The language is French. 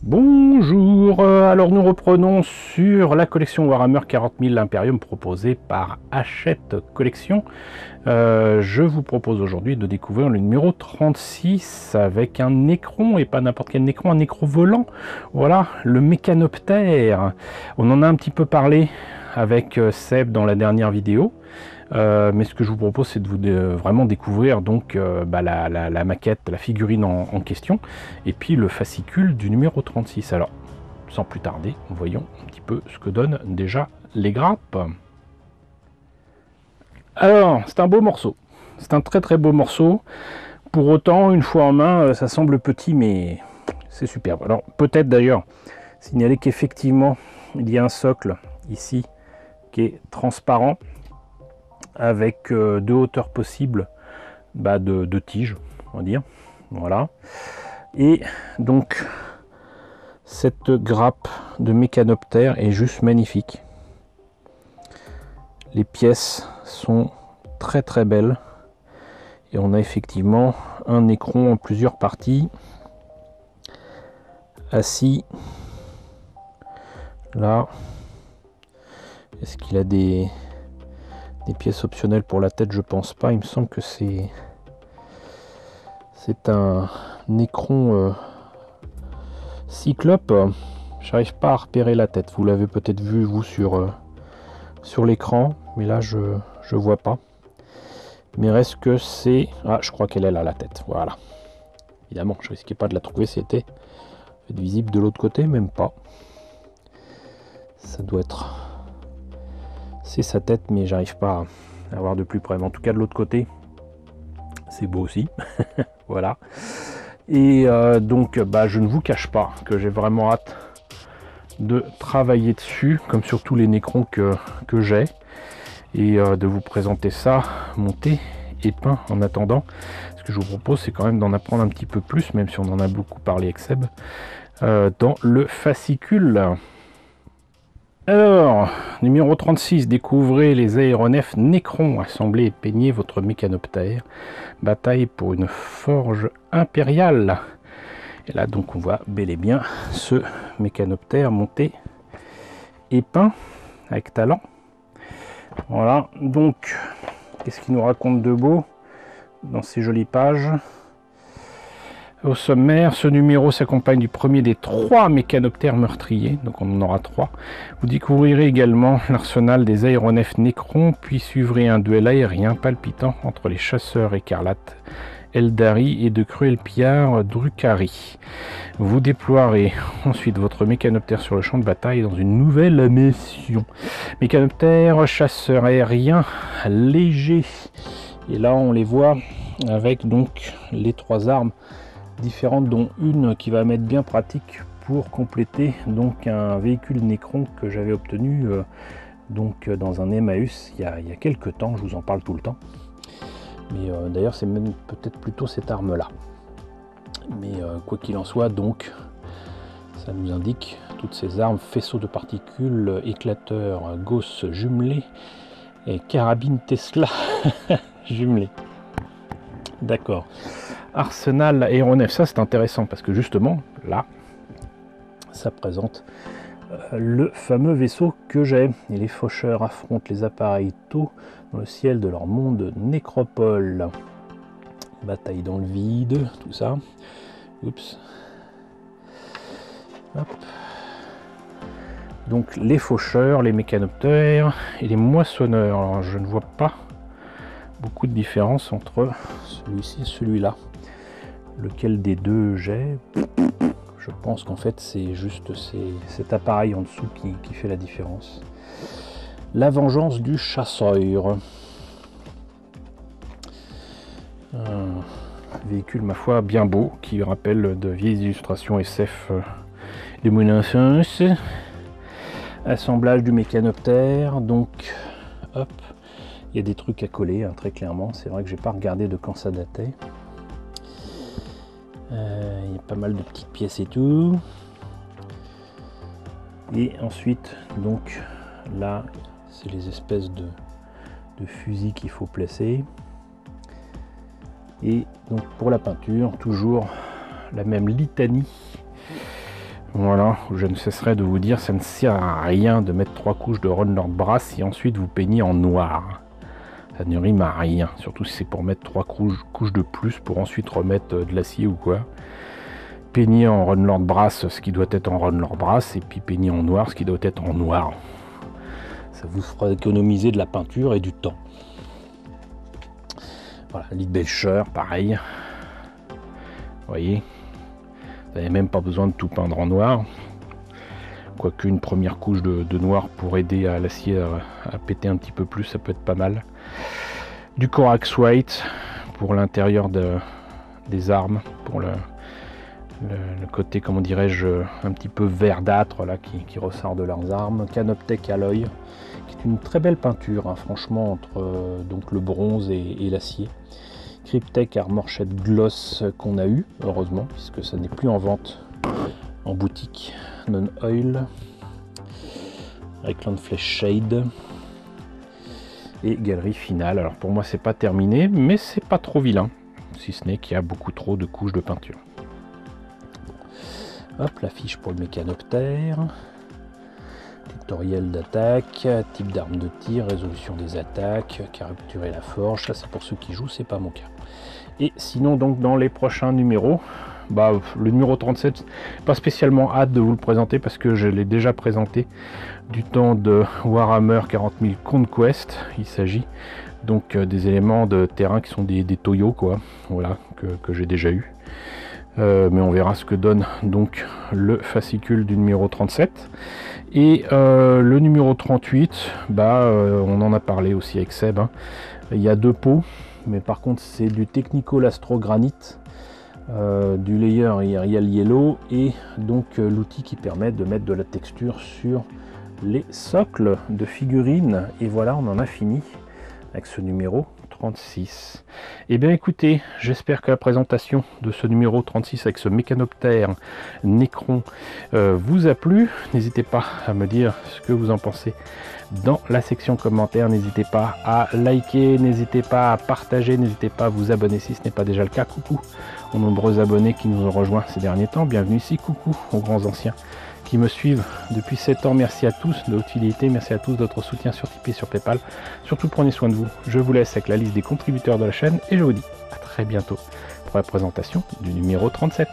Bonjour, alors nous reprenons sur la collection Warhammer 40 000 Imperium proposée par Hachette Collection. Je vous propose aujourd'hui de découvrir le numéro 36 avec un Necron, et pas n'importe quel Necron, un Necro volant. Voilà, le Mécanoptère. On en a un petit peu parlé avec Seb dans la dernière vidéo. Mais ce que je vous propose, c'est de vous vraiment découvrir donc la maquette, la figurine en question, et puis le fascicule du numéro 36. Alors, sans plus tarder, voyons un petit peu ce que donnent déjà les grappes. Alors, c'est un beau morceau. C'est un très très beau morceau. Pour autant, une fois en main, ça semble petit, mais c'est superbe. Alors, peut-être d'ailleurs signaler qu'effectivement, il y a un socle ici qui est transparent, avec deux hauteurs possibles de tige, on va dire. Voilà. Et donc, cette grappe de Mécanoptère est juste magnifique. Les pièces sont très très belles. Et on a effectivement un Necron en plusieurs parties. Assis. Là. Est-ce qu'il a des pièces optionnelles pour la tête? Je pense pas. Il me semble que c'est un Necron cyclope. J'arrive pas à repérer la tête. Vous l'avez peut-être vu vous sur l'écran, mais là je vois pas. Mais reste que c'est... Ah, je crois qu'elle est là, la tête. Voilà. Évidemment, je risquais pas de la trouver si elle était visible de l'autre côté, même pas. Ça doit être... C'est sa tête, mais j'arrive pas à voir de plus près. Mais en tout cas, de l'autre côté, c'est beau aussi. Voilà. Et donc, je ne vous cache pas que j'ai vraiment hâte de travailler dessus, comme sur tous les Necrons que j'ai, et de vous présenter ça monté et peint. En attendant, ce que je vous propose, c'est quand même d'en apprendre un petit peu plus, même si on en a beaucoup parlé avec Seb, dans le fascicule. Alors, numéro 36, découvrez les aéronefs Necron, assemblez et peignez votre Mécanoptère. Bataille pour une forge impériale. Et là, donc, on voit bel et bien ce Mécanoptère monté et peint avec talent. Voilà, donc, qu'est-ce qu'il nous raconte de beau dans ces jolies pages? Au sommaire, ce numéro s'accompagne du premier des 3 mécanoptères meurtriers, donc on en aura 3. Vous découvrirez également l'arsenal des aéronefs Necron, puis suivrez un duel aérien palpitant entre les chasseurs écarlates Eldari et de cruels pillards Drukhari. Vous déploierez ensuite votre mécanoptère sur le champ de bataille dans une nouvelle mission. Mécanoptère, chasseur aérien léger. Et là on les voit avec donc les 3 armes différentes, dont une qui va m'être bien pratique pour compléter donc un véhicule Necron que j'avais obtenu donc dans un Emmaüs il y a quelques temps. Je vous en parle tout le temps, mais d'ailleurs c'est même peut-être plutôt cette arme là, mais quoi qu'il en soit, donc ça nous indique toutes ces armes: faisceaux de particules, éclateurs Gauss jumelés et carabine Tesla jumelée. D'accord. Arsenal aéronef, ça c'est intéressant parce que justement là ça présente le fameux vaisseau que j'ai. Et les faucheurs affrontent les appareils tôt dans le ciel de leur monde nécropole. Bataille dans le vide, tout ça. Oups. Hop. Donc les faucheurs, les mécanoptères et les moissonneurs. Alors je ne vois pas beaucoup de différence entre celui-ci et celui-là. Lequel des deux j'ai? Je pense qu'en fait c'est juste cet appareil en dessous qui fait la différence. La vengeance du chasseur. Un véhicule, ma foi, bien beau, qui rappelle de vieilles illustrations SF de mon enfance. Assemblage du mécanoptère, donc hop, il y a des trucs à coller, hein, très clairement. C'est vrai que j'ai pas regardé de quand ça datait. Il y a pas mal de petites pièces et tout. Et ensuite, donc là, c'est les espèces de fusils qu'il faut placer. Et donc pour la peinture, toujours la même litanie Voilà, je ne cesserai de vous dire, ça ne sert à rien de mettre 3 couches de Run-Lord Brass et ensuite vous peignez en noir. Ça ne rime à rien, surtout si c'est pour mettre 3 couches de plus pour ensuite remettre de l'acier ou quoi. Peignez en Run-Lord Brass ce qui doit être en Run-Lord Brass et puis peignez en noir ce qui doit être en noir. Ça vous fera économiser de la peinture et du temps. Voilà, Lead Belcher, pareil. Vous voyez, vous n'avez même pas besoin de tout peindre en noir. Quoique une première couche de noir pour aider à l'acier à péter un petit peu plus, ça peut être pas mal. Du Corax White pour l'intérieur des armes, pour le côté, comment dirais-je, un petit peu verdâtre là qui ressort de leurs armes. Canoptech Alloy, qui est une très belle peinture, hein, franchement, entre donc le bronze et l'acier. Cryptek Armor Shed Gloss qu'on a eu, heureusement, puisque ça n'est plus en vente en boutique. Non Oil, Reikland Flesh Shade et Galerie Finale. Alors pour moi c'est pas terminé, mais c'est pas trop vilain, si ce n'est qu'il y a beaucoup trop de couches de peinture. Hop, la fiche pour le mécanoptère, tutoriel d'attaque, type d'arme de tir, résolution des attaques, capturer la forge, ça c'est pour ceux qui jouent, c'est pas mon cas. Et sinon donc dans les prochains numéros, le numéro 37, pas spécialement hâte de vous le présenter parce que je l'ai déjà présenté du temps de Warhammer 40 000 Conquest. Il s'agit donc des éléments de terrain qui sont des toyos, quoi, voilà, que j'ai déjà eu. Mais on verra ce que donne donc le fascicule du numéro 37. Et le numéro 38, on en a parlé aussi avec Seb, hein. Il y a 2 pots, mais par contre c'est du Technical Astro Granite, du layer Aerial Yellow et donc l'outil qui permet de mettre de la texture sur les socles de figurines. Et voilà, on en a fini avec ce numéro 36. Et bien écoutez, j'espère que la présentation de ce numéro 36 avec ce mécanoptère Necron vous a plu. N'hésitez pas à me dire ce que vous en pensez dans la section commentaires. N'hésitez pas à liker, n'hésitez pas à partager, n'hésitez pas à vous abonner si ce n'est pas déjà le cas. Coucou aux nombreux abonnés qui nous ont rejoints ces derniers temps. Bienvenue ici, coucou aux grands anciens qui me suivent depuis 7 ans. Merci à tous de votre fidélité, merci à tous de votre soutien sur Tipeee et sur Paypal. Surtout prenez soin de vous. Je vous laisse avec la liste des contributeurs de la chaîne et je vous dis à très bientôt pour la présentation du numéro 37.